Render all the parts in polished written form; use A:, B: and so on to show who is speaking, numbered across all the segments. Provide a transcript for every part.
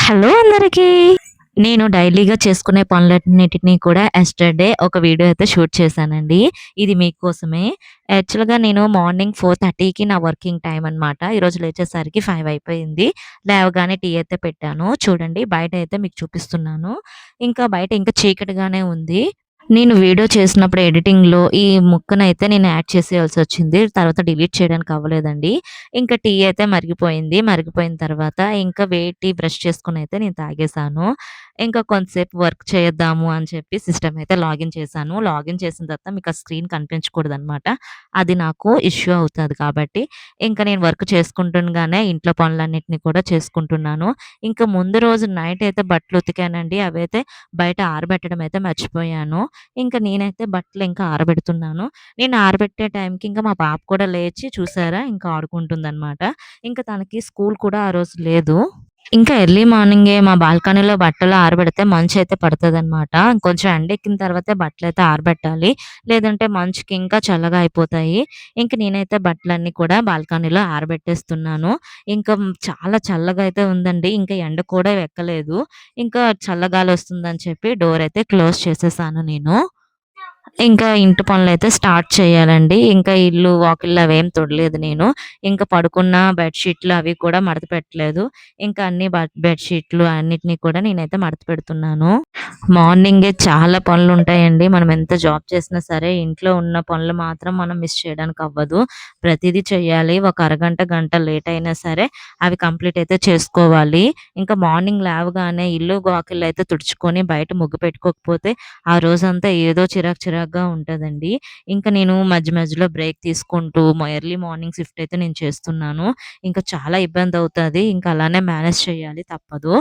A: Hello అందరికీ. నేను డైలీగా చేసుకునే పనులన్నిటిని కూడా యస్టర్‌డే ఒక వీడియో అయితే షూట్ చేశానండి. ఇది మీకోసమే. యాక్చువల్‌గా నేను మార్నింగ్ 4:30కి నా వర్కింగ్ టైమ్ అనమాట. ఈరోజు లేచేసరికి 5 అయిపోయింది. లేవగానే టీ అయితే పెట్టాను. చూడండి బయటైతే మీకు చూపిస్తున్నాను. ఇంకా బయట ఇంకా చీకటిగానే ఉంది. నేను వీడియో చేసినప్పుడు ఎడిటింగ్‌లో ఈ ముక్కనైతే నేను యాడ్ చేసేయాల్సొచ్చింది. తర్వాత డిలీట్ చేయడానికి అవ్వలేదండి. ఇంకా టీ అయితే మరిగిపోయింది. మరిగిపోయిన తర్వాత ఇంకా వేడి టీ బ్రష్ చేసుకొనైతే నేను తాగేసాను. ఇంకా కొంతసేపు వర్క్ చేద్దాము అని చెప్పి సిస్టమ్ అయితే లాగిన్ చేశాను. లాగిన్ చేసిన తర్వాత మీకు ఆ స్క్రీన్ కనిపించకూడదనమాట. అది నాకు ఇష్యూ అవుతది కాబట్టి, ఇంకా నేను వర్క్ చేసుకుంటుండగానే ఇంట్లో పనులన్నిటిని కూడా చేసుకుంటున్నాను. ఇంకా ముందు రోజు నైట్ అయితే బట్టలు ఉతికానండి. అవైతే బయట ఆరబెట్టడం అయితే మర్చిపోయాను. ఇంక నేనైతే బట్టలు ఇంకా ఆరబెడుతున్నాను. నేను ఆరబెట్టే టైంకి ఇంకా మా పాప కూడా లేచి చూసారా ఇంకా ఆడుకుంటుందనమాట. ఇంక తనకి స్కూల్ కూడా ఆ రోజు లేదు. ఇంకా ఎర్లీ మార్నింగే మా బాల్కనీలో బట్టలు ఆరబెడితే మంచయితే పడతదనమాట. కొంచెం ఎండెక్కిన తర్వాతే బట్టలైతే ఆరబెట్టాలి. లేదంటే మంచుకి ఇంకా చల్లగా అయిపోతాయి. ఇంక నేనైతే బట్టలన్నీ కూడా బాల్కనీలో ఆరబెట్టేస్తున్నాను. ఇంకా చాలా చల్లగా అయితే ఉందండి. ఇంకా ఎండ కూడా ఎక్కలేదు. ఇంకా చల్లగాలొస్తుందని చెప్పి డోరయితే క్లోజ్ చేసేసాను నేను. ఇంకా ఇంటి పనులైతే స్టార్ట్ చేయాలండి. ఇంకా ఇల్లు, వాకిళ్ళు అవేం తుడలేదు నేను. ఇంకా పడుకున్న బెడ్‌షీట్‌లు అవి కూడా మడత పెట్టలేదు. ఇంకా అన్ని బెడ్‌షీట్‌లు అన్నిటిని కూడా నేనైతే మడత పెడుతున్నాను. మార్నింగే చాలా పనులుంటాయండి. మనం ఎంత జాబ్ చేసినా సరే ఇంట్లో ఉన్న పనులు మాత్రం మనం మిస్ చేయడానికి అవ్వదు. ప్రతీదీ చెయ్యాలి. ఒక అరగంట, గంట లేట్ అయినా సరే అవి కంప్లీట్ అయితే చేసుకోవాలి. ఇంకా మార్నింగ్ లేవగానే ఇల్లు, వాకిళ్ళైతే తుడుచుకొని బయట ముగ్గు పెట్టుకోకపోతే ఆ రోజంతా ఏదో చిరాకు చిరాకుగా ఉంటదండి. ఇంకా నేను మధ్య మధ్యలో బ్రేక్ తీసుకుంటూ ఎర్లీ మార్నింగ్ షిఫ్ట్ అయితే నేను చేస్తున్నాను. ఇంకా చాలా ఇబ్బందవుతది. ఇంకా అలానే మేనేజ్ చేయాలి తప్పదు.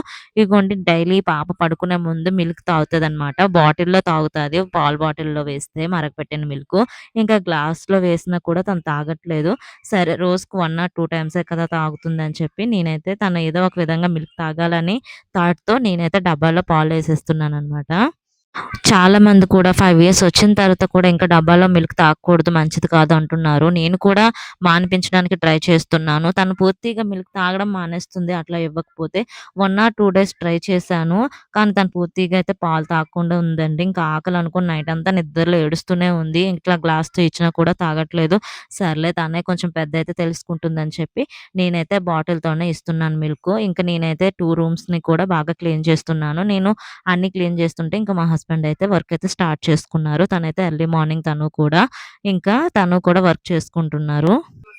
A: ఇగోండి డైలీ పాప పడుకునే ముందు మిల్క్ తాగుతదనమాట. బాటిల్‌లో తాగుతది. పాలు బాటిల్‌లో వేస్తే మరగపెట్టిన మిల్కు. ఇంకా గ్లాస్‌లో వేసినా కూడా తను తాగట్లేదు. సరే రోజుకి 1 ఆర్ 2 టైమ్సే కదా తాగుతుందని చెప్పి నేనైతే తను ఏదో ఒక విధంగా మిల్క్ తాగాలని థాట్‌తో నేనైతే డబ్బాలో పాలేసేస్తున్నాననమాట. చాలా మంది కూడా 5 ఇయర్స్ వచ్చిన తర్వాత కూడా ఇంకా డబ్బాలో మిల్క్ తాగకూడదు, మంచిది కాదు అంటున్నారు. నేను కూడా మానిపించడానికి ట్రై చేస్తున్నాను. తను పూర్తిగా మిల్క్ తాగడం మానేస్తుంది అట్లా ఇవ్వకపోతే. 1 ఆర్ 2 డేస్ ట్రై చేశాను. కానీ తను పూర్తిగా అయితే పాలు తాగకుండా ఉందండి. ఇంకా ఆకలి అనుకుని నైట్ అంతా నిద్రలో ఏడుస్తూనే ఉంది. ఇట్లా గ్లాస్‌తో ఇచ్చినా కూడా తాగట్లేదు. సర్లే తనే కొంచెం పెద్దయితే తెలుసుకుంటుందని చెప్పి నేనైతే బాటిల్‌తోనే ఇస్తున్నాను మిల్కు. ఇంక నేనైతే 2 రూమ్స్‌ని కూడా బాగా క్లీన్ చేస్తున్నాను. నేను అన్నీ క్లీన్ చేస్తుంటే ఇంకా మా హస్బెండ్ అయితే వర్క్ అయితే స్టార్ట్ చేసుకున్నారు. తనైతే ఎర్లీ మార్నింగ్ తను కూడా వర్క్ చేసుకుంటున్నారు.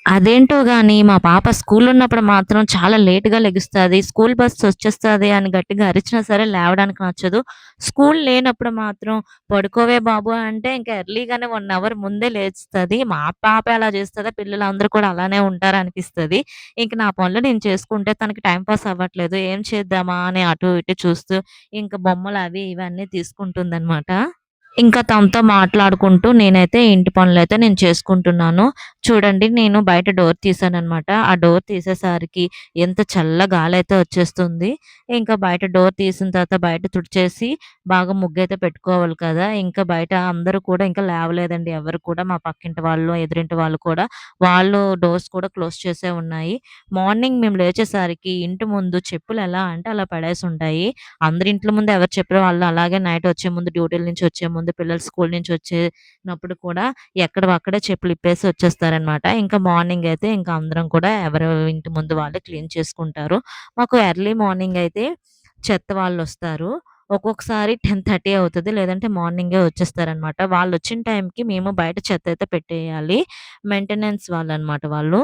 A: అదేంటో గాని మా పాప స్కూలున్నప్పుడు మాత్రం చాలా లేట్‌గా లెగుస్తది. స్కూల్ బస్ వచ్చేస్తది అని గట్టిగా అరిచినా సరే లేవడానికి నచ్చదు. స్కూల్ లేనప్పుడు మాత్రం "పడుకోవే బాబు" అంటే ఇంకా ఎర్లీగానే 1 అవర్ ముందే లేస్తది. మా పాపే అలా చేస్తదా? పిల్లలందరూ కూడా అలానే ఉంటారా అనిపిస్తది. ఇంక నా పనులు నేను చేసుకుంటే తనకి టైమ్ పాస్ అవ్వట్లేదు. ఏం చేద్దామా అని అటు ఇటు చూస్తూ ఇంక బొమ్మలు అవి ఇవి అన్నీ తీసుకుంటుందనమాట. ఇంకా తనతో మాట్లాడుకుంటూ నేనైతే ఇంటి పనులైతే నేను చేసుకుంటున్నాను. చూడండి నేను బయట డోర్ తీశాననమాట. ఆ డోర్ తీసేసరికి ఎంత చల్ల గాలైతే వచ్చేస్తుంది. ఇంకా బయట డోర్ తీసిన తర్వాత బయట తుడిచేసి బాగా ముగ్గైతే పెట్టుకోవాలి కదా! ఇంకా బయట అందరూ కూడా ఇంకా లేవలేదండి ఎవరు కూడా. మా పక్కింటి వాళ్ళు, ఎదురింటి వాళ్ళు కూడా వాళ్ళు డోర్స్ కూడా క్లోజ్ చేసే ఉన్నాయి. మార్నింగ్ మేము లేచేసరికి ఇంటి ముందు చెప్పులు ఎలా అంటే అలా పడేసుంటాయి. అందరి ఇంట్ల ముందు ఎవరు చెప్పులు వాళ్ళు అలాగే నైట్ వచ్చే ముందు డ్యూటీల నుంచి వచ్చే ముందు పిల్లలు స్కూల్ నుంచి వచ్చేనప్పుడు కూడా ఎక్కడివక్కడే చెప్పులు ఇప్పేసి వచ్చేస్తారనమాట. ఇంకా మార్నింగ్ అయితే ఇంకా అందరం కూడా ఎవరి ఇంటి ముందు వాళ్ళే క్లీన్ చేసుకుంటారు. మాకు ఎర్లీ మార్నింగ్ అయితే చెత్త వాళ్ళొస్తారు. ఒక్కొక్కసారి 10:30 అవుతది. లేదంటే మార్నింగే వచ్చేస్తారనమాట. వాళ్ళొచ్చిన టైంకి మేము బయట చెత్త అయితే పెట్టేయాలి. మెయింటెనెన్స్ వాళ్ళనమాట వాళ్ళు.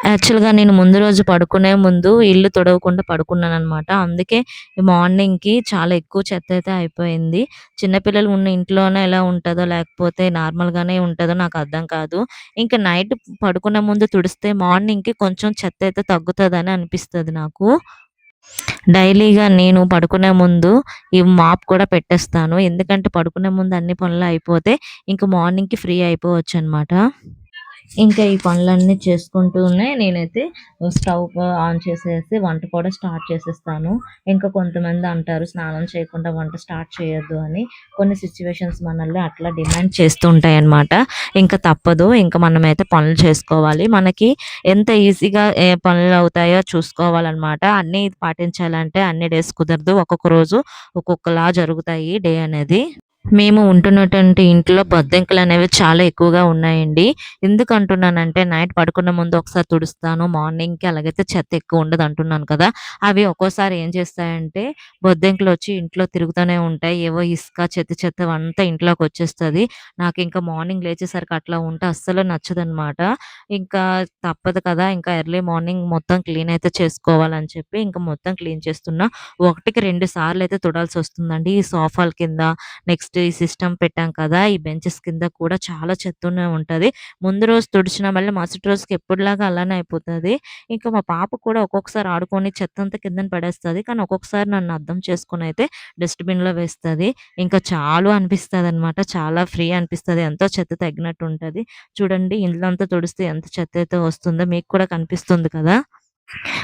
A: యాక్చువల్‌గా నేను ముందు రోజు పడుకునే ముందు ఇల్లు తుడవకుండా పడుకున్నాననమాట. అందుకే ఈ మార్నింగ్‌కి చాలా ఎక్కువ చెత్తయితే అయిపోయింది. చిన్న పిల్లలు ఉన్న ఇంట్లోనే ఎలా ఉంటదో, లేకపోతే నార్మల్‌గానే ఉంటదో నాకర్థం కాదు. ఇంక నైట్ పడుకునే ముందు తుడిస్తే మార్నింగ్‌కి కొంచెం చెత్తయితే తగ్గుతదని అనిపిస్తది నాకు. డైలీగా నేను పడుకునే ముందు ఈ మాప్ కూడా పెట్టేస్తాను. ఎందుకంటే పడుకునే ముందు అన్ని పనులు అయిపోతే ఇంక మార్నింగ్‌కి ఫ్రీ అయిపోవచ్చనమాట. ఇంకా ఈ పనులన్నీ చేసుకుంటూనే నేనైతే స్టవ్ ఆన్ చేసేసి వంట కూడా స్టార్ట్ చేసేస్తాను. ఇంకా కొంతమంది అంటారు స్నానం చేయకుండా వంట స్టార్ట్ చేయొద్దు అని. కొన్ని సిట్యుయేషన్స్ మనల్ని అట్లా డిమాండ్ చేస్తూ ఉంటాయన్నమాట. ఇంకా తప్పదు. ఇంకా మనమైతే పనులు చేసుకోవాలి. మనకి ఎంత ఈజీగా ఏ పనులు అవుతాయో చూసుకోవాలన్నమాట. అన్నీ పాటించాలంటే అన్ని డేస్ కుదరదు. ఒక్కొక్క రోజు ఒక్కొక్కలా జరుగుతాయి డే అనేది. మేము ఉంటున్నటువంటి ఇంట్లో బొద్దింకలనేవి చాలా ఎక్కువగా ఉన్నాయండి. ఎందుకంటున్నానంటే నైట్ పడుకునే ముందు ఒకసారి తుడుస్తాను. మార్నింగ్‌కి అలాగైతే చెత్త ఎక్కువ ఉండదంటున్నాను కదా! అవి ఒక్కోసారి ఏం చేస్తాయంటే బొద్దింకలొచ్చి ఇంట్లో తిరుగుతూనే ఉంటాయి. ఏవో ఇసుక, చెత్త చెత్తవంతా ఇంట్లోకొచ్చేస్తది. నాకింక మార్నింగ్ లేచేసరికి అట్లా ఉంటే అస్సలు నచ్చదనమాట. ఇంకా తప్పదు కదా! ఇంకా ఎర్లీ మార్నింగ్ మొత్తం క్లీన్ అయితే చేసుకోవాలని చెప్పి ఇంక మొత్తం క్లీన్ చేస్తున్నా. ఒకటికి 2 సార్లయితే తుడాల్సొస్తుందండి. ఈ సోఫాల కింద, నెక్స్ట్ ఈ సిస్టమ్ పెట్టాం కదా! ఈ బెంచెస్ కింద కూడా చాలా చెత్తనే ఉంటది. ముందు రోజు తుడిచినా మళ్ళీ మరుసటి రోజుకి ఎప్పటిలాగా అలానే అయిపోతది. ఇంకా మా పాప కూడా ఒక్కొక్కసారి ఆడుకొని చెత్తంతా కిందన పడేస్తది. కానీ ఒక్కొక్కసారి నన్ను అర్థం చేసుకొనైతే డస్ట్‌బిన్‌లో వేస్తది. ఇంకా చాలు అనిపిస్తదనమాట. చాలా ఫ్రీ అనిపిస్తది. ఎంతో చెత్త తగ్గినట్టు ఉంటది. చూడండి ఇల్లంతా తుడిస్తే ఎంత చెత్తయితే వస్తుందో మీకు కూడా కనిపిస్తుంది కదా!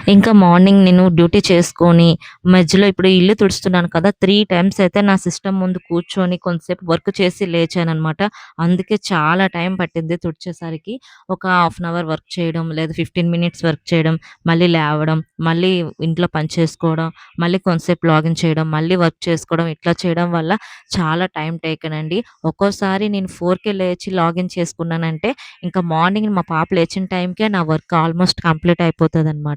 A: ఇంకా మార్నింగ్ నేను డ్యూటీ చేసుకొని, మధ్యలో ఇప్పుడు ఇల్లు తుడుస్తున్నాను కదా! 3 టైమ్స్ అయితే నా సిస్టమ్ ముందు కూర్చొని కొంతసేపు వర్క్ చేసి లేచాననమాట. అందుకే చాలా టైం పట్టింది తుడిచేసరికి. ఒక హాఫ్ అన్ అవర్ వర్క్ చేయడం, లేదా 15 మినిట్స్ వర్క్ చేయడం, మళ్ళీ లేవడం, మళ్ళీ ఇంట్లో పని చేసుకోవడం, మళ్ళీ కొంతసేపు లాగిన్ చేయడం, మళ్ళీ వర్క్ చేసుకోవడం, ఇట్లా చేయడం వల్ల చాలా టైం టేకెన్ అండి. ఒక్కోసారి నేను 4కే లేచి లాగిన్ చేసుకున్నానంటే, ఇంకా మార్నింగ్ మా పాప లేచిన టైంకే నా వర్క్ ఆల్మోస్ట్ కంప్లీట్ అయిపోతదనమాట.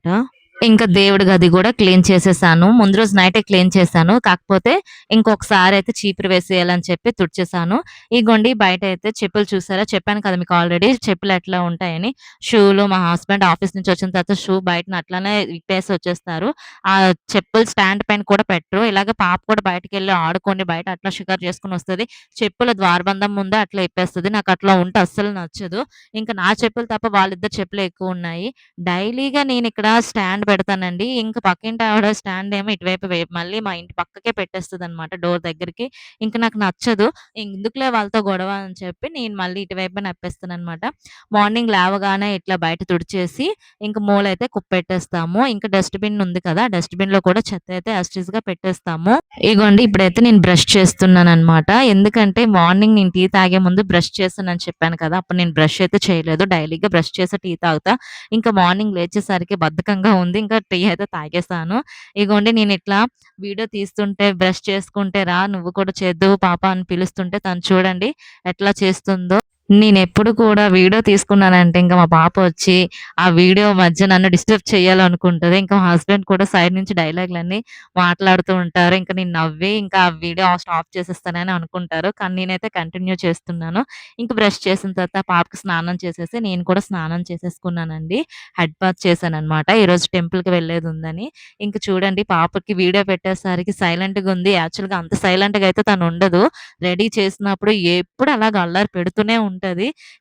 A: ఇంకా దేవుడి గది గూడా క్లీన్ చేసేసాను. ముందు రోజు నైటే క్లీన్ చేశాను. కాకపోతే ఇంకొకసారయితే చీపురు వేసేయాలని చెప్పి తుడిచేసాను. ఇగోండి బయటయితే చెప్పులు చూసారా? చెప్పాను కదా మీకు ఆల్రెడీ చెప్పులెట్లా ఉంటాయని. షూలు మా హస్బెండ్ ఆఫీస్ నుంచి వచ్చిన తర్వాత షూ బయటన అట్లనే విప్పేసి వచ్చేస్తారు. ఆ చెప్పులు స్టాండ్ పైన కూడా పెట్టరు. ఇలాగ పాప కూడా బయటికెళ్ళి ఆడుకొని బయట అట్లా షికారు చేసుకొనొస్తది. చెప్పుల ద్వారబంధం ముందే అట్లా ఇప్పేస్తది. నాకట్లా ఉంటే అస్సలు నచ్చదు. ఇంక నా చెప్పులు తప్ప వాళ్ళిద్దరి చెప్పులే ఎక్కువున్నాయి. డైలీగా నేనిక్కడ స్టాండ్ పెడతానండి. ఇంక పక్కింటి ఆవిడ స్టాండ్ ఏమో ఇటువైపు మళ్ళీ మా ఇంటి పక్కకే పెట్టేస్తదనమాట డోర్ దగ్గరికి. ఇంక నాకు నచ్చదు. ఎందుకులే వాళ్ళతో గొడవ అని చెప్పి నేను మళ్ళీ ఇటువైపే నప్పేస్తాననమాట. మార్నింగ్ లేవగానే ఇట్లా బయట తుడిచేసి ఇంక మూలైతే కుప్పెట్టేస్తాము. ఇంక డస్ట్‌బిన్ ఉంది కదా! డస్ట్‌బిన్‌లో కూడా చెత్త అయితే యాజ్ ఇట్ ఈస్‌గా పెట్టేస్తాము. ఇగోండి ఇప్పుడైతే నేను బ్రష్ చేస్తున్నాననమాట. ఎందుకంటే మార్నింగ్ నేను టీ తాగే ముందు బ్రష్ చేశానని చెప్పాను కదా! అప్పుడు నేను బ్రష్ అయితే చేయలేదు. డైలీగా బ్రష్ చేసి టీ తాగుతా. ఇంకా మార్నింగ్ లేచేసరికి బద్ధకంగా ఉంది. ఇంకా టీ అయితే తాగేసాను. ఇగోండి నేనిట్లా వీడియో తీస్తుంటే బ్రష్ చేసుకుంటే "రా నువ్వు కూడా చేద్దువు పాప" అని పిలుస్తుంటే తను చూడండి ఎట్లా చేస్తుందో. నేనెప్పుడు కూడా వీడియో తీసుకున్నానంటే ఇంక మా పాప వచ్చి ఆ వీడియో మధ్య నన్ను డిస్టర్బ్ చేయాలనుకుంటది. ఇంకా మా హస్బెండ్ కూడా సైడ్ నుంచి డైలాగులన్నీ మాట్లాడుతూ ఉంటారు. ఇంక నేను నవ్వి ఇంకా ఆ వీడియో స్టాప్ చేసేస్తానని అనుకుంటారు. కానీ నేనైతే కంటిన్యూ చేస్తున్నాను. ఇంక బ్రష్ చేసిన తర్వాత పాపకి స్నానం చేసేసి నేను కూడా స్నానం చేసేసుకున్నానండి. హెడ్ బాత్ చేశాననమాట. ఈరోజు టెంపుల్‌కి వెళ్ళేదుందని. ఇంక చూడండి పాపకి వీడియో పెట్టేసరికి సైలెంట్‌గుంది. యాక్చువల్‌గా అంత సైలెంట్‌గా అయితే తనుండదు. రెడీ చేసినప్పుడు ఎప్పుడు అలాగ అల్లరి పెడుతూనే ఉంటది.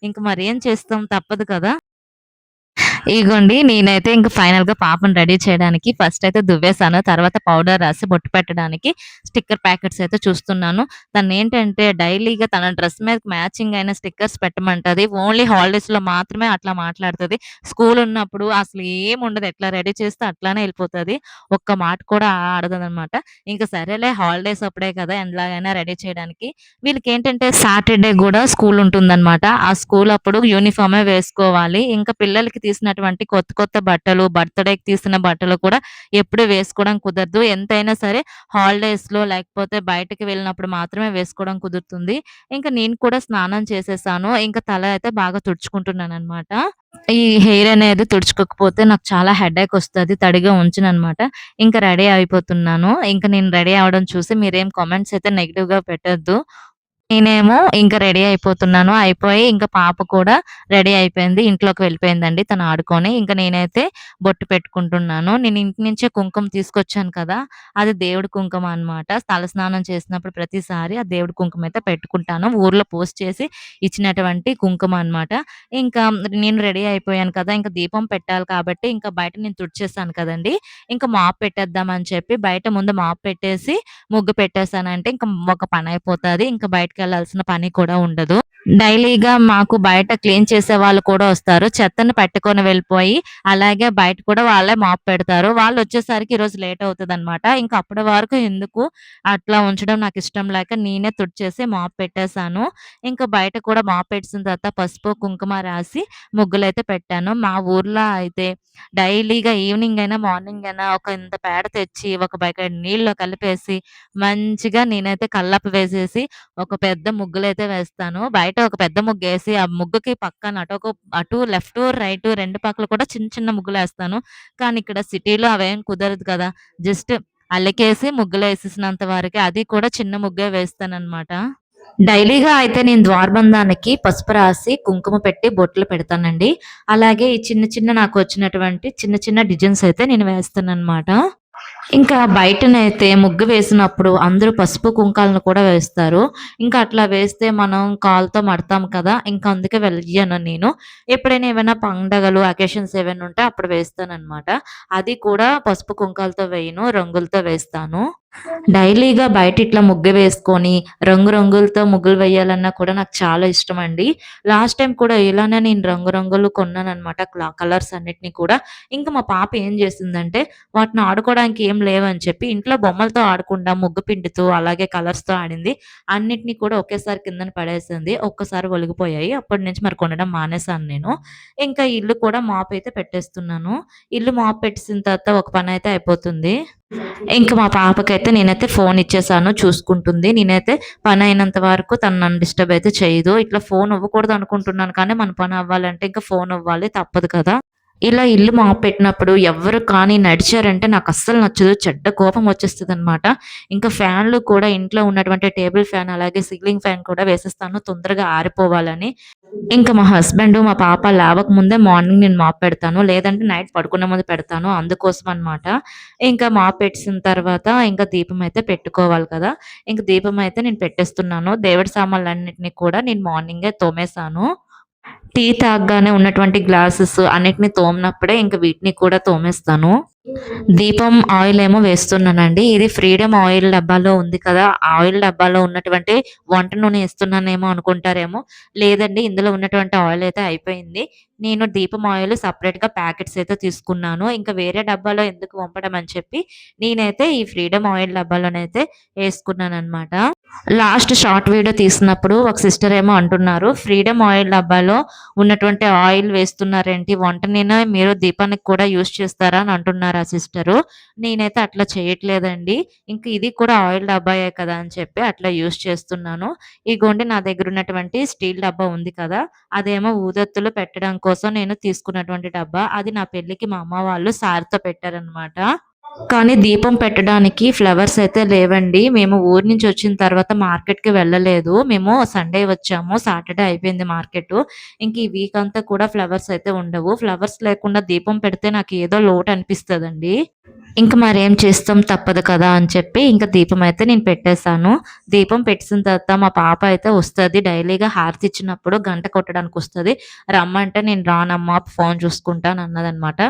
A: ఇంక మరేం చేస్తాం తప్పదు కదా! ఇగోండి నేనైతే ఇంక ఫైనల్‌గా పాపని రెడీ చేయడానికి ఫస్ట్ అయితే దువ్వేసాను. తర్వాత పౌడర్ రాసి బొట్టు పెట్టడానికి స్టిక్కర్ ప్యాకెట్స్ అయితే చూస్తున్నాను. తనేంటంటే డైలీగా తన డ్రెస్ మీదకి మ్యాచింగ్ అయిన స్టిక్కర్స్ పెట్టమంటది. ఓన్లీ హాలిడేస్‌లో మాత్రమే అట్లా మాట్లాడుతది. స్కూల్ ఉన్నప్పుడు అసలు ఏముండదు. ఎట్లా రెడీ చేస్తే అట్లానే ఎళ్ళిపోతది. ఒక్క మాట కూడా అడగదనమాట. ఇంక సరేలే హాలిడేస్ అప్పుడే కదా! ఎలాగైనా రెడీ చేయడానికి వీళ్ళకేంటంటే సాటర్‌డే గూడా స్కూల్ ఉంటుందనమాట. ఆ స్కూల్ అప్పుడు యూనిఫార్మే వేసుకోవాలి. ఇంకా పిల్లలకి తీసినటువంటి కొత్త కొత్త బట్టలు, బర్త్‌డేకి తీసిన బట్టలు కూడా ఎప్పుడు వేసుకోవడం కుదరదు. ఎంతైనా సరే హాలిడేస్‌లో లేకపోతే బయటకి వెళ్ళినప్పుడు మాత్రమే వేసుకోవడం కుదురుతుంది. ఇంక నేను కూడా స్నానం చేసేసాను. ఇంక తల అయితే బాగా తుడుచుకుంటున్నాననమాట. ఈ హెయిర్ అనేది తుడుచుకోకపోతే నాకు చాలా హెడేక్ ఒస్తది. తడిగా ఉంచననమాట. ఇంక రెడీ అయిపోతున్నాను. ఇంక నేను రెడీ అవ్వడం చూసి మీరేం కామెంట్స్ అయితే నెగెటివ్‌గా పెట్టొద్దు. నేనేమో ఇంక రెడీ అయిపోతున్నాను. అయిపోయి ఇంక పాప కూడా రెడీ అయిపోయింది. ఇంట్లోకి వెళ్ళిపోయిందండి తను ఆడుకొని. ఇంక నేనైతే బొట్టు పెట్టుకుంటున్నాను. నేను ఇంటి నుంచే కుంకుమ తీసుకొచ్చాను కదా! అది దేవుడి కుంకుమ అనమాట. తలస్నానం చేసినప్పుడు ప్రతిసారి ఆ దేవుడి కుంకుమ అయితే పెట్టుకుంటాను. ఊర్లో పోస్ట్ చేసి ఇచ్చినటువంటి కుంకుమ అనమాట. ఇంకా నేను రెడీ అయిపోయాను కదా! ఇంక దీపం పెట్టాలి కాబట్టి ఇంక బయట నేను తుడిచేసాను కదండీ! ఇంక మాప్ పెట్టేద్దాం అని చెప్పి బయట ముందు మాప్ పెట్టేసి ముగ్గు పెట్టేసానంటే ఇంక ఒక పనయిపోతది. ఇంక బయటికెళ్ళాల్సిన పని కూడా ఉండదు. డైలీగా మాకు బయట క్లీన్ చేసేవాళ్ళు కూడా వస్తారు. చెత్తను పట్టుకొని వెళ్ళిపోయి, అలాగే బయట కూడా వాళ్ళే మాప్ పెడతారు. వాళ్ళొచ్చేసరికి ఈరోజు లేట్ అవుతదనమాట. ఇంక అప్పటి వరకు ఎందుకు అట్లా ఉంచడం నాకిష్టం లేక నేనే తుడిచేసి మాప్ పెట్టేసాను. ఇంక బయట కూడా మాప్ పెట్టేసిన తర్వాత పసుపు, కుంకుమ రాసి ముగ్గులైతే పెట్టాను. మా ఊర్లో అయితే డైలీగా ఈవినింగ్ అయినా, మార్నింగ్ అయినా ఒక ఇంత పేడ తెచ్చి, ఒక బకెట్ నీళ్లు కలిపేసి, మంచిగా నేనైతే కల్లాపు వేసేసి ఒక పెద్ద ముగ్గులైతే వేస్తాను. బయట ఒక పెద్ద ముగ్గేసి, ఆ ముగ్గుకి పక్కన అటు లెఫ్ట్, రైట్ 2 పక్కల కూడా చిన్న చిన్న ముగ్గులేస్తాను. కానీ ఇక్కడ సిటీలో అవేం కుదరదు కదా! జస్ట్ అలికేసి ముగ్గులేసేసినంత వరకే. అది కూడా చిన్న ముగ్గే వేస్తాననమాట. డైలీగా అయితే నేను ద్వారబంధానికి పసుపు రాసి, కుంకుమ పెట్టి బొట్లు పెడతానండి. అలాగే ఈ చిన్న చిన్న నాకొచ్చినటువంటి చిన్న చిన్న డిజైన్స్ అయితే నేను వేస్తాననమాట. ఇంకా బయటనైతే ముగ్గు వేసినప్పుడు అందరూ పసుపు, కుంకాలను కూడా వేస్తారు. ఇంకా అట్లా వేస్తే మనం కాలుతో మడతాం కదా! ఇంకా అందుకే వెయ్యను నేను. ఎప్పుడైనా ఏవైనా పండగలు, అకేషన్స్ ఏవైనా ఉంటే అప్పుడు వేస్తాననమాట. అది కూడా పసుపు, కుంకాలతో వేయను. రంగులతో వేస్తాను. డైలీగా బయట ఇట్లా ముగ్గు వేసుకొని, రంగులతో ముగ్గులు వేయాలన్నా కూడా నాకు చాలా ఇష్టమండి. లాస్ట్ టైమ్ కూడా ఇలానే నేను రంగులు కొన్నాననమాట. కలర్స్ అన్నిటిని కూడా. ఇంక మా పాప ఏం చేసిందంటే, వాటిని ఆడుకోవడానికి ఏం లేవని చెప్పి, ఇంట్లో బొమ్మలతో ఆడకుండా ముగ్గు పిండితో, అలాగే కలర్స్‌తో ఆడింది. అన్నిటిని కూడా ఒకేసారి కిందన పడేసింది. ఒక్కసారి ఒలిగిపోయాయి. అప్పటి నుంచి మరి కొనడం మానేశాను నేను. ఇంకా ఇల్లు కూడా మాప్ అయితే పెట్టేస్తున్నాను. ఇల్లు మాప్ పెట్టేసిన తర్వాత ఒక పనైతే అయిపోతుంది. ఇంక మా పాపకైతే నేనైతే ఫోన్ ఇచ్చేసాను. చూసుకుంటుంది. నేనైతే పనయినంత వరకు తను నన్ను డిస్టర్బ్ అయితే చేయదు. ఇట్లా ఫోన్ ఇవ్వకూడదు అనుకుంటున్నాను కానీ, మన పని అవ్వాలంటే ఇంక ఫోన్ ఇవ్వాలి తప్పదు కదా! ఇలా ఇల్లు మాప్ పెట్టినప్పుడు ఎవ్వరు కానీ నడిచారంటే నాకస్సలు నచ్చదు. చెడ్డ కోపం వచ్చేస్తదనమాట. ఇంకా ఫ్యాన్‌లు కూడా ఇంట్లో ఉన్నటువంటి టేబుల్ ఫ్యాన్, అలాగే సీలింగ్ ఫ్యాన్ కూడా వేసేస్తాను తొందరగా ఆరిపోవాలని. ఇంక మా హస్బెండు, మా పాప లేవకముందే మార్నింగ్ నేను మాప్ పెడతాను. లేదంటే నైట్ పడుకునే ముందు పెడతాను. అందుకోసం అనమాట. ఇంకా మాప్ పెట్టేసిన తర్వాత ఇంకా దీపం అయితే పెట్టుకోవాలి కదా! ఇంక దీపం అయితే నేను పెట్టేస్తున్నాను. దేవుడి సామాన్లన్నిటిని కూడా నేను మార్నింగే తోమేసాను. టీ తాగగానే ఉన్నటువంటి గ్లాసెస్ అన్నిటిని తోమినప్పుడే ఇంక వీటిని కూడా తోమేస్తాను. దీపం ఆయిలేమో వేస్తున్నానండి. ఇది ఫ్రీడమ్ ఆయిల్ డబ్బాలో ఉంది కదా! ఆ ఆయిల్ డబ్బాలో ఉన్నటువంటి వంట నూనె ఏస్తున్నానేమో అనుకుంటారేమో. లేదండి, ఇందులో ఉన్నటువంటి ఆయిల్ అయితే అయిపోయింది. నేను దీపం ఆయిల్ సెపరేట్‌గా ప్యాకెట్స్ అయితే తీసుకున్నాను. ఇంకా వేరే డబ్బాలో ఎందుకు పంపడం అని చెప్పి నేనైతే ఈ ఫ్రీడమ్ ఆయిల్ డబ్బాలోనైతే ఏసుకున్నాననమాట. లాస్ట్ షార్ట్ వీడియో తీసినప్పుడు ఒక సిస్టర్ ఏమో అంటున్నారు, "ఫ్రీడమ్ ఆయిల్ డబ్బాలో ఉన్నటువంటి ఆయిల్ వేస్తున్నారేంటి? వంట నూనె మీరు దీపానికి కూడా యూజ్ చేస్తారా?" అని అంటున్నారు ఆ సిస్టరు. నేనైతే అట్లా చేయట్లేదండి. ఇంక ఇది కూడా ఆయిల్ డబ్బాయే కదా అని చెప్పి అట్లా యూజ్ చేస్తున్నాను. ఇగోండి నా దగ్గర ఉన్నటువంటి స్టీల్ డబ్బా ఉంది కదా! అదేమో ఊదొత్తులు పెట్టడం కోసం నేను తీసుకున్నటువంటి డబ్బా. అది నా పెళ్ళికి మా అమ్మ వాళ్ళు సారీతో పెట్టారనమాట. కానీ దీపం పెట్టడానికి ఫ్లవర్స్ అయితే లేవండి. మేము ఊరు నుంచి వచ్చిన తర్వాత మార్కెట్‌కి వెళ్ళలేదు. మేము సండే వచ్చాము. సాటర్‌డే అయిపోయింది మార్కెటు. ఇంక ఈ వీక్ అంతా కూడా ఫ్లవర్స్ అయితే ఉండవు. ఫ్లవర్స్ లేకుండా దీపం పెడితే నాకేదో లోటనిపిస్తదండి. ఇంక మరేం చేస్తాం తప్పదు కదా! అని చెప్పి ఇంక దీపం అయితే నేను పెట్టేసాను. దీపం పెట్టేసిన తర్వాత మా పాప అయితే వస్తది. డైలీగా హారతి ఇచ్చినప్పుడు గంట కొట్టడానికొస్తది. రమ్మంటే నేను రానమ్మా ఫోను చూసుకుంటానన్నదనమాట.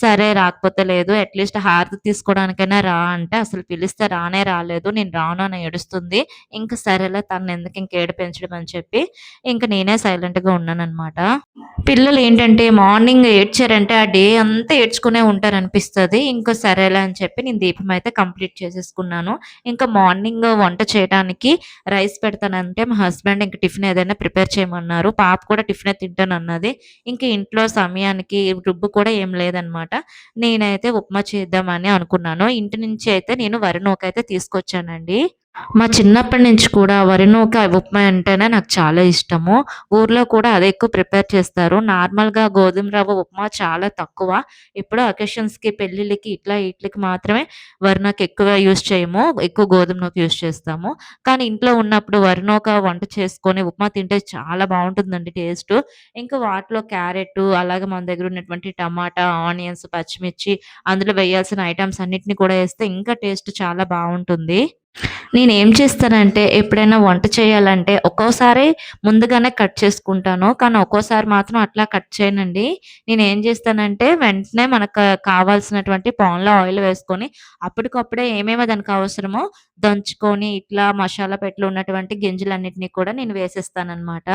A: సరే రాకపోతే లేదు. అట్‌లీస్ట్ హారతి తీసుకోవడానికైనా రా అంటే అసలు పిలిస్తే రానే రాలేదు. నేను రాను అని ఏడుస్తుంది. ఇంక సరేలే తననెందుకు ఇంక ఏడిపించడం అని చెప్పి ఇంక నేనే సైలెంట్‌గా ఉన్నాననమాట. పిల్లలేంటంటే మార్నింగ్ ఏడ్చారంటే ఆ డే అంతా ఏడ్చుకునే ఉంటారనిపిస్తది. ఇంక సరేలే అని చెప్పి నేను దీపం అయితే కంప్లీట్ చేసేసుకున్నాను. ఇంకా మార్నింగ్ వంట చేయటానికి రైస్ పెడతానంటే మా హస్బెండ్ ఇంక టిఫిన్ ఏదైనా ప్రిపేర్ చేయమన్నారు. పాప కూడా టిఫినే తింటానన్నది. ఇంక ఇంట్లో సమయానికి రుబ్బు కూడా ఏం లేదనమాట. నేనైతే ఉప్మా చేద్దామని అనుకున్నాను. ఇంటి నుంచి అయితే నేను వరి నూకైతే తీసుకొచ్చానండి. మా చిన్నప్పటి నుంచి కూడా వరి నూక ఉప్మా అంటేనే నాకు చాలా ఇష్టము. ఊర్లో కూడా అదే ఎక్కువ ప్రిపేర్ చేస్తారు. నార్మల్‌గా గోధుమ రవ్వ ఉప్మా చాలా తక్కువ. ఎప్పుడో అకేషన్స్‌కి, పెళ్ళిళ్ళకి ఇట్లా ఈట్లికి మాత్రమే వరి నూక ఎక్కువ యూజ్ చేయము. ఎక్కువ గోధుమ నూక యూజ్ చేస్తాము. కానీ ఇంట్లో ఉన్నప్పుడు వరి నూక వంట చేసుకొని ఉప్మా తింటే చాలా బావుంటుందండి టేస్టు. ఇంకా వాటిలో క్యారెట్టు, అలాగే మన దగ్గర ఉన్నటువంటి టమాటా, ఆనియన్స్, పచ్చిమిర్చి, అందులో వేయాల్సిన ఐటెమ్స్ అన్నిటిని కూడా ఏస్తే ఇంకా టేస్ట్ చాలా బావుంటుంది. నేనేం చేస్తానంటే ఎప్పుడైనా వంట చేయాలంటే ఒక్కోసారి ముందుగానే కట్ చేసుకుంటాను. కానీ ఒక్కోసారి మాత్రం అట్లా కట్ చేయనండి. నేనేం చేస్తానంటే వెంటనే మనకు కావాల్సినటువంటి పాన్‌లో ఆయిల్ వేసుకొని అప్పటికప్పుడే ఏమేమి దానికి అవసరమో దంచుకొని ఇట్లా మసాలా పెట్టులో ఉన్నటువంటి గింజలన్నిటిని కూడా నేను వేసేస్తాననమాట.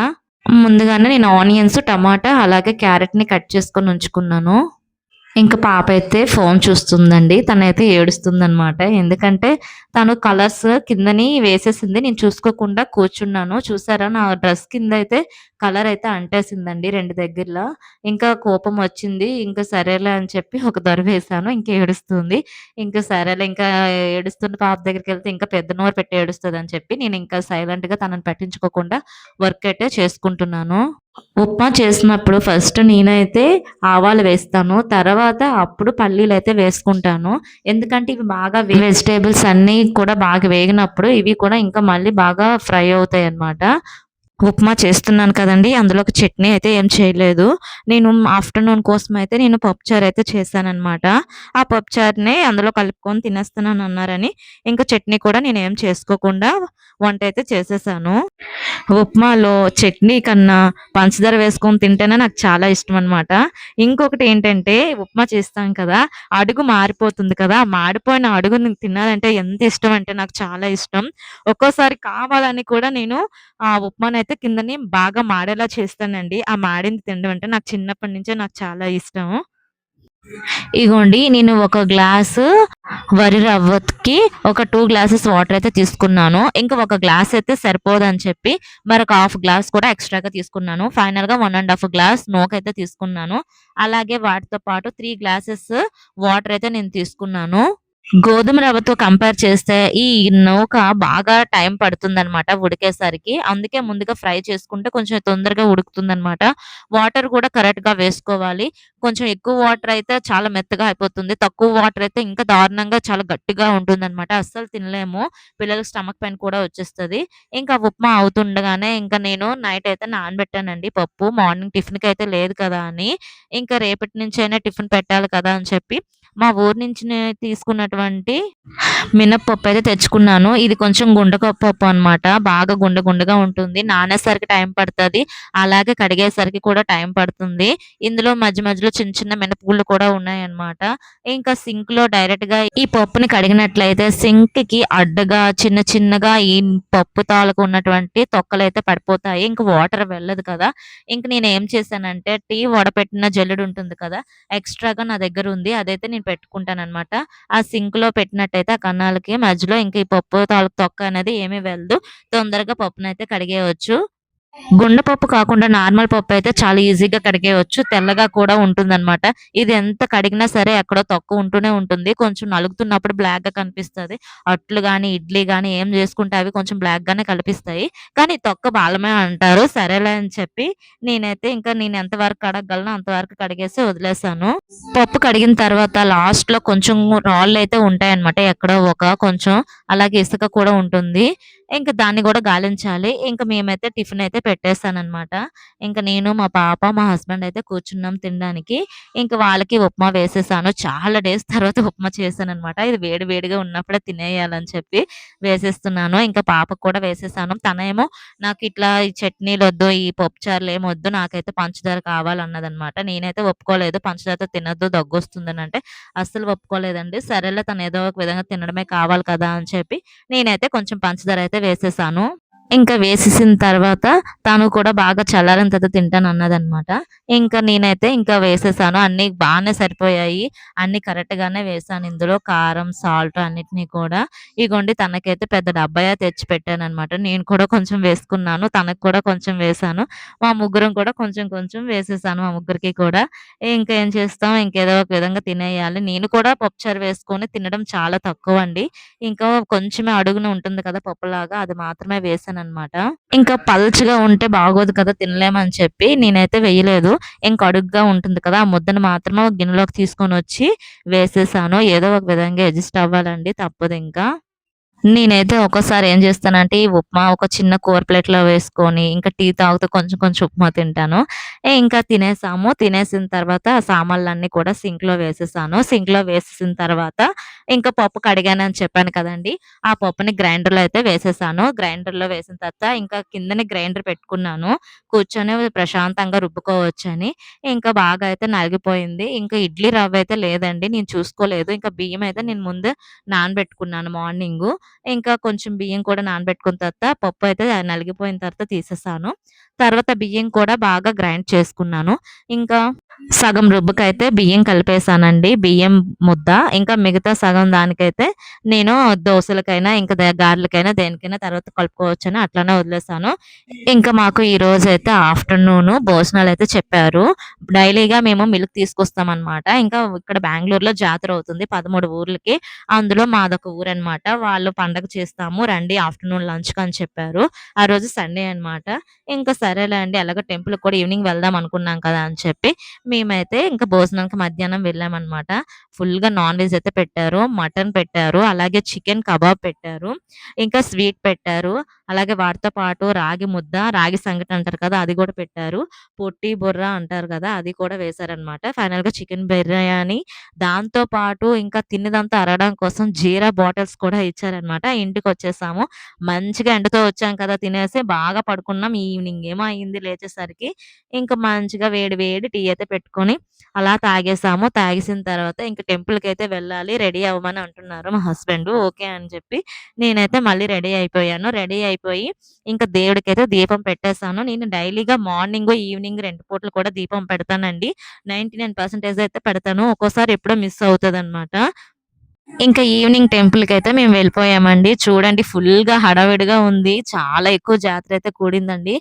A: ముందుగానే నేను ఆనియన్స్, టమాటా అలాగే క్యారెట్‌ని కట్ చేసుకొని ఉంచుకున్నాను. ఇంక పాపైతే ఫోను చూస్తుందండి. తనైతే ఏడుస్తుందనమాట. ఎందుకంటే తను కలర్స్ కిందని వేసేసింది. నేను చూసుకోకుండా కూర్చున్నాను. చూసారా నా డ్రెస్ కిందయితే కలరయితే అంటేసిందండి 2 దగ్గరలా. ఇంకా కోపమొచ్చింది. ఇంక సరేలే అని చెప్పి ఒక దొరవేశాను. ఇంక ఏడుస్తుంది. ఇంక సరేలే ఇంకా ఏడుస్తున్న పాప దగ్గరికెళ్తే ఇంకా పెద్ద నోరు పెట్టి ఏడుస్తదని చెప్పి నేనింకా సైలెంట్‌గా తనని పట్టించుకోకుండా వర్క్ అయితే చేసుకుంటున్నాను. ఉప్మా చేసినప్పుడు ఫస్ట్ నేనైతే ఆవాలు వేస్తాను. తర్వాత అప్పుడు పల్లీలైతే వేసుకుంటాను. ఎందుకంటే ఇవి బాగా వెజిటబుల్స్ అన్నీ కూడా బాగా వేగినప్పుడు ఇవి కూడా ఇంకా మళ్ళీ బాగా ఫ్రై అవుతాయన్నమాట. ఉప్మా చేస్తున్నాను కదండీ! అందులోకి చట్నీ అయితే ఏం చేయలేదు. నేను ఆఫ్టర్‌నూన్ కోసమయితే నేను పప్పుచారు అయితే చేశాననమాట. ఆ పప్పుచారుని అందులో కలుపుకొని తినేస్తున్నానన్నారని, ఇంక చట్నీ కూడా నేనేం చేసుకోకుండా వంటయితే చేసేసాను. ఉప్మాలో చట్నీ కన్నా పంచదార వేసుకొని తింటేనే నాకు చాలా ఇష్టమనమాట. ఇంకొకటేంటంటే ఉప్మా చేస్తాం కదా! అడుగు మారిపోతుంది కదా! మాడిపోయిన అడుగుని తినాలంటే ఎంత ఇష్టమంటే నాకు చాలా ఇష్టం. ఒక్కోసారి కావాలని కూడా నేను ఉప్మానైతే కిందని బాగా మాడేలా చేస్తానండి. ఆ మాడింది తినడం అంటే నాకు చిన్నప్పటి నుంచే నాకు చాలా ఇష్టం. ఇగోండి నేను ఒక గ్లాసు వరి రవ్వకి ఒక 2 గ్లాసెస్ వాటర్ అయితే తీసుకున్నాను. ఇంకా ఒక గ్లాస్ అయితే సరిపోదని చెప్పి మరొక హాఫ్ గ్లాస్ కూడా ఎక్స్‌ట్రాగా తీసుకున్నాను. ఫైనల్‌గా 1 ½ గ్లాస్ నూకైతే తీసుకున్నాను. అలాగే వాటితో పాటు 3 గ్లాసెస్ వాటర్ అయితే నేను తీసుకున్నాను. గోధుమ రవ్వతో కంపేర్ చేస్తే ఈ నూక బాగా టైం పడుతుందనమాట ఉడికేసరికి. అందుకే ముందుగా ఫ్రై చేసుకుంటే కొంచెం తొందరగా ఉడుకుతుందనమాట. వాటర్ కూడా కరెక్ట్‌గా వేసుకోవాలి. కొంచెం ఎక్కువ వాటర్ అయితే చాలా మెత్తగా అయిపోతుంది. తక్కువ వాటర్ అయితే ఇంకా దారుణంగా చాలా గట్టిగా ఉంటుందనమాట. అస్సలు తినలేము. పిల్లలకి స్టమక్ పెయిన్ కూడా వచ్చేస్తది. ఇంకా ఉప్మా అవుతుండగానే ఇంకా నేను నైట్ అయితే నానబెట్టానండి పప్పు. మార్నింగ్ టిఫిన్‌కయితే లేదు కదా అని. ఇంకా రేపటి నుంచైనా టిఫిన్ పెట్టాలి కదా అని చెప్పి మా ఊరు నుంచి తీసుకున్నటువంటి మినపప్పు అయితే తెచ్చుకున్నాను. ఇది కొంచెం పప్పు అనమాట. బాగా గుండగా ఉంటుంది. నానేసరికి టైం పడతది. అలాగే కడిగేసరికి కూడా టైం పడుతుంది. ఇందులో మధ్య మధ్యలో చిన్న చిన్న మినపగుళ్ళు కూడా ఉన్నాయన్నమాట. ఇంకా సింక్‌లో డైరెక్ట్‌గా ఈ పప్పుని కడిగినట్లయితే సింక్‌కి అడ్డగా చిన్న చిన్నగా ఈ పప్పు తాలూకు ఉన్నటువంటి తొక్కలైతే పడిపోతాయి. ఇంక వాటర్ వెళ్ళదు కదా! ఇంక నేనేం చేశానంటే టీ వడపెట్టిన జల్లెడ ఉంటుంది కదా! ఎక్స్‌ట్రాగా నా దగ్గరుంది. అదైతే నేను పెట్టుకుంటాననమాట. ఆ సింక్‌లో పెట్టినట్టయితే ఆ కన్నాలకి మధ్యలో ఇంక ఈ పప్పు తాలూకు తొక్క అనేది ఏమీ వెళ్ళదు. తొందరగా పప్పునైతే కడిగేయొచ్చు. గుండెపప్పు కాకుండా నార్మల్ పప్పయితే చాలా ఈజీగా కడిగేయొచ్చు. తెల్లగా కూడా ఉంటుందనమాట. ఇది ఎంత కడిగినా సరే ఎక్కడో తక్కువ ఉంటూనే ఉంటుంది. కొంచెం నలుగుతున్నప్పుడు బ్లాక్‌గా కనిపిస్తది. అట్లు గాని, ఇడ్లీ గాని ఏం జేసుకుంటే అవి కొంచెం బ్లాక్‌గానే కనిపిస్తాయి. కానీ తొక్క బాలమే అంటారు. సరేలే అని చెప్పి నేనైతే ఇంకా నేను ఎంత వరకు కడగగలనో అంతవరకు కడిగేసి వదిలేసాను. పప్పు కడిగిన తర్వాత లాస్ట్‌లో కొంచెం రాళ్ళైతే ఉంటాయన్నమాట. ఎక్కడో కొంచెం అలాగే ఇసుక కూడా ఉంటుంది. ఇంక దాన్ని గూడా గాలించాలి. ఇంక మేమైతే టిఫినయితే పెట్టేసాననమాట. ఇంక నేను, మా పాప, మా హస్బెండ్ అయితే కూర్చున్నాం తినడానికి. ఇంక వాళ్ళకి ఉప్మా వేసేసాను. చాలా డేస్ తర్వాత ఉప్మా చేశాననమాట. ఇది వేడి వేడిగా ఉన్నప్పుడే తినేయాలని చెప్పి వేసేస్తున్నాను. ఇంక పాపకు కూడా వేసేసాను. తనేమో నాకిట్లా ఈ చట్నీలొద్దు, ఈ పప్పుచారులేమొద్దు నాకైతే పంచదార కావాలన్నదనమాట. నేనైతే ఒప్పుకోలేదు. పంచదారతో తినొద్దు దగ్గొస్తుందనంటే అస్సలు ఒప్పుకోలేదండి. సరేలే తను ఏదో ఒక విధంగా తినడమే కావాలి కదా! అని చెప్పి నేనైతే కొంచెం పంచదార అయితే వేసేసాను. ఇంకా వేసేసిన తర్వాత తను కూడా బాగా చల్లారిన తర్వాత తింటానన్నదనమాట. ఇంకా నేనైతే ఇంకా వేసేసాను. అన్నీ బానే సరిపోయాయి. అన్నీ కరెక్ట్‌గానే వేశాను ఇందులో కారం, సాల్ట్ అన్నిటిని కూడా. ఇగోండి తనకైతే పెద్ద డబ్బాయే తెచ్చి పెట్టాననమాట. నేను కూడా కొంచెం వేసుకున్నాను. తనకు కూడా కొంచెం వేశాను. మా ముగ్గురం కూడా కొంచెం కొంచెం వేసేసాను మా ముగ్గురికి కూడా. ఇంకా ఏం చేస్తాం ఇంకేదో ఒక విధంగా తినేయాలి. నేను కూడా పప్పుచారు వేసుకొని తినడం చాలా తక్కువండి. ఇంకా కొంచెమే అడుగున ఉంటుంది కదా పప్పులాగా అది మాత్రమే వేశాననమాట. ఇంకా పల్చగా ఉంటే బాగోదు కదా! తినలేమని చెప్పి నేనైతే వేయలేదు. ఇంక అడుగ్గా ఉంటుంది కదా! ఆ ముద్దను మాత్రమే గిన్నెలోకి తీసుకొనొచ్చి వేసేసాను. ఏదో ఒక విధంగా అడ్జస్ట్ అవ్వాలండి తప్పదింకా. నేనైతే ఒక్కోసారి ఏం చేస్తానంటే, ఈ ఉప్మా ఒక చిన్న కూర ప్లేట్‌లో వేసుకొని, ఇంకా టీ తాగుతూ కొంచెం కొంచెం ఉప్మా తింటాను. ఇంకా తినేసాము. తినేసిన తర్వాత ఆ సామాన్లన్నీ కూడా సింక్‌లో వేసేసాను. సింక్‌లో వేసేసిన తర్వాత, ఇంకా పప్పు కడిగానని చెప్పాను కదండీ! ఆ పప్పుని గ్రైండర్‌లో అయితే వేసేసాను. గ్రైండర్‌లో వేసిన తర్వాత, ఇంకా కిందనే గ్రైండర్ పెట్టుకున్నాను. కూర్చొని ప్రశాంతంగా రుబ్బుకోవచ్చని. ఇంకా బాగా అయితే నలిగిపోయింది. ఇంకా ఇడ్లీ రవ్వయితే లేదండి. నేను చూసుకోలేదు. ఇంకా బియ్యం అయితే నేను ముందే నానబెట్టుకున్నాను మార్నింగు. ఇంకా కొంచెం బియ్యం కూడా నానబెట్టుకున్న తర్వాత పప్పు అయితే నలిగిపోయిన తర్వాత తీసేసాను. తర్వాత బియ్యం కూడా బాగా గ్రైండ్ చేసుకున్నాను. ఇంకా సగం రుబ్బుకైతే బియ్యం కలిపేసానండి. బియ్యం ముద్ద. ఇంకా మిగతా సగం దానికైతే నేను దోసలకైనా, ఇంకా గారెలకైనా, దేనికైనా తర్వాత కలుపుకోవచ్చని అట్లనే వదిలేసాను. ఇంకా మాకు ఈరోజైతే ఆఫ్టర్‌నూను భోజనాలైతే చెప్పారు. డైలీగా మేము మిల్క్ తీసుకొస్తామనమాట. ఇంకా ఇక్కడ బెంగుళూరులో జాతరవుతుంది 13 ఊర్లకి. అందులో మాదొక ఊరనమాట. వాళ్ళు పండగ చేస్తాము రండి ఆఫ్టర్‌నూన్ లంచ్‌కని చెప్పారు. ఆ రోజు సండే అనమాట. ఇంకా సరేలే అండి ఎలాగో టెంపుల్‌కి కూడా ఈవినింగ్ వెళ్దాం అనుకున్నాం కదా! అని చెప్పి మేమైతే ఇంకా భోజనానికి మధ్యాహ్నం వెళ్ళామనమాట. ఫుల్‌గా నాన్ వెజ్ అయితే పెట్టారు. మటన్ పెట్టారు. అలాగే చికెన్ కబాబ్ పెట్టారు. ఇంకా స్వీట్ పెట్టారు. అలాగే వాటితో పాటు రాగి ముద్ద, రాగి సంగటి అంటారు కదా! అది గూడా పెట్టారు. పొట్టి బుర్ర అంటారు కదా! అది కూడా వేశారనమాట. ఫైనల్‌గా చికెన్ బిర్యానీ, దాంతో పాటు ఇంకా తిన్నదంతా అరగడం కోసం జీరా బాటిల్స్ కూడా ఇచ్చారనమాట. ఇంటికొచ్చేసాము. మంచిగా ఎండతో వచ్చాం కదా! తినేసి బాగా పడుకున్నాం. ఈవినింగ్ ఏమో అయింది లేచేసరికి. ఇంక మంచిగా వేడి వేడి టీ అయితే పెట్టుకొని అలా తాగేసాము. తాగేసిన తర్వాత ఇంక టెంపుల్‌కైతే వెళ్ళాలి. రెడీ అవ్వమని అంటున్నారు మా హస్బెండు. ఓకే అని చెప్పి నేనైతే మళ్ళీ రెడీ అయిపోయాను. రెడీ అయిపోయి ఇంక దేవుడికైతే దీపం పెట్టేసాను. నేను డైలీగా మార్నింగు, ఈవినింగ్ 2 పూటలు కూడా దీపం పెడతానండి. 99% అయితే పెడతాను. ఒక్కోసారి ఎప్పుడో మిస్ అవుతదనమాట. ఇంకా ఈవినింగ్ టెంపుల్‌కైతే మేము వెళ్ళిపోయామండి. చూడండి ఫుల్‌గా హడావిడిగా ఉంది. చాలా ఎక్కువ జాతరైతే కూడిందండి.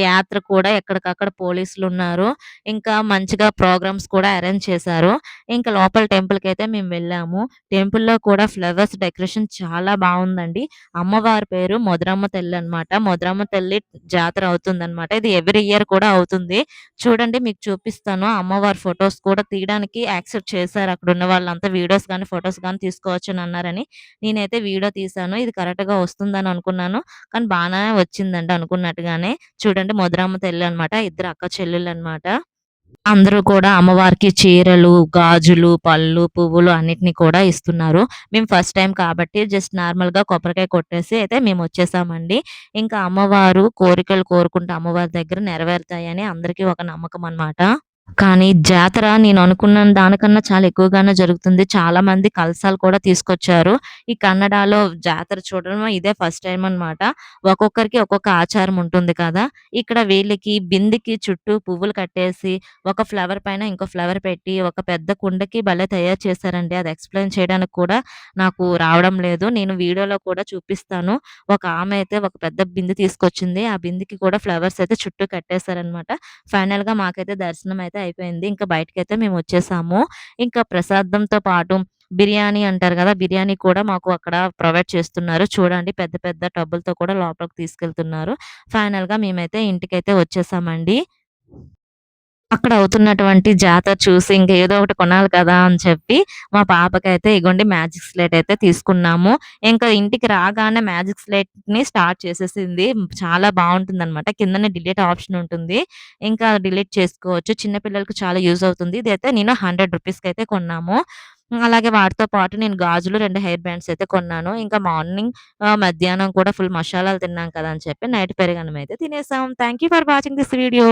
A: యాత్ర కూడా ఎక్కడికక్కడ పోలీసులున్నారు. ఇంకా మంచిగా ప్రోగ్రామ్స్ కూడా అరేంజ్ చేశారు. ఇంకా లోపల టెంపుల్‌కైతే మేము వెళ్ళాము. టెంపుల్‌లో కూడా ఫ్లవర్స్ డెకరేషన్ చాలా బావుందండి. అమ్మవారి పేరు మొదరమ్మ తల్లి అనమాట. మొదరమ్మ తల్లి జాతర అవుతుందనమాట. ఇది ఎవ్రీ ఇయర్ కూడా అవుతుంది. చూడండి మీకు చూపిస్తాను. అమ్మవారి ఫోటోస్ కూడా తీయడానికి యాక్సెప్ట్ చేశారు. అక్కడున్న వాళ్ళంతా వీడియోస్ గాని, ఫోటోస్ గాని తీసుకోవచ్చనన్నారని నేనైతే వీడియో తీశాను. ఇది కరెక్ట్‌గా వస్తుందని అనుకున్నాను. కానీ బానే వచ్చిందండి అనుకున్నట్టుగానే. చూడండి మధురమ్మ తల్లి అనమాట. ఇద్దరు అక్క చెల్లెళ్ళనమాట. అందరూ కూడా అమ్మవారికి చీరలు, గాజులు, పళ్ళు, పువ్వులు అన్నిటిని కూడా ఇస్తున్నారు. మేము ఫస్ట్ టైమ్ కాబట్టి జస్ట్ నార్మల్‌గా కొబ్బరికాయ కొట్టేసి అయితే మేమొచ్చేసామండి. ఇంకా అమ్మవారు కోరికలు కోరుకుంటే అమ్మవారి దగ్గర నెరవేరుతాయని అందరికీ ఒక నమ్మకం అనమాట. కానీ జాతర నేను అనుకున్న దానికన్నా చాలా ఎక్కువగానే జరుగుతుంది. చాలామంది కలశాలు కూడా తీసుకొచ్చారు. ఈ కన్నడలో జాతర చూడడం ఇదే ఫస్ట్ టైమ్ అనమాట. ఒక్కొక్కరికి ఒక్కొక్క ఆచారం ఉంటుంది కదా! ఇక్కడ వీళ్ళకి బిందెకి చుట్టూ పువ్వులు కట్టేసి, ఒక ఫ్లవర్ పైన ఇంకో ఫ్లవర్ పెట్టి, ఒక పెద్ద కుండకి భలే తయారు చేశారండి. అది ఎక్స్‌ప్లెయిన్ చేయడానికి కూడా నాకు రావడం లేదు. నేను వీడియోలో కూడా చూపిస్తాను. ఒక ఆమె అయితే ఒక పెద్ద బిందె తీసుకొచ్చింది. ఆ బిందెకి కూడా ఫ్లవర్స్ అయితే చుట్టూ కట్టేశారనమాట. ఫైనల్‌గా మాకైతే దర్శనం అయితే అయిపోయింది. ఇంకా బయటికైతే మేమొచ్చేసాము. ఇంకా ప్రసాదంతో పాటు బిర్యానీ అంటారు గదా! బిర్యానీ కూడా మాకు అక్కడ ప్రొవైడ్ చేస్తున్నారు. చూడండి పెద్ద పెద్ద టబ్బులతో కూడా లోపలికి తీసుకెళ్తున్నారు. ఫైనల్‌గా మేమైతే ఇంటికైతే వచ్చేసామండి. అక్కడ అవుతున్నటువంటి జాతర చూసి ఇంక ఏదో ఒకటి కొనాలి కదా! అని చెప్పి మా పాపకైతే ఇగోండి మ్యాజిక్ స్లేట్ అయితే తీసుకున్నాము. ఇంకా ఇంటికి రాగానే మ్యాజిక్ స్లేట్‌ని స్టార్ట్ చేసేసింది. చాలా బావుంటుందనమాట. కిందనే డిలీట్ ఆప్షన్ ఉంటుంది. ఇంకా డిలీట్ చేసుకోవచ్చు. చిన్న పిల్లలకి చాలా యూజ్ అవుతుంది. ఇదైతే నేను రూ. 100కైతే కొన్నాము. అలాగే వాటితో పాటు నేను గాజులు 2 హెయిర్ బ్యాండ్స్ అయితే కొన్నాను. ఇంకా మార్నింగ్ మధ్యాహ్నం కూడా ఫుల్ మషాలాలు తిన్నాం కదా! అని చెప్పి నైట్ పెరుగన్నం అయితే తినేసాం. Thank you for watching this video.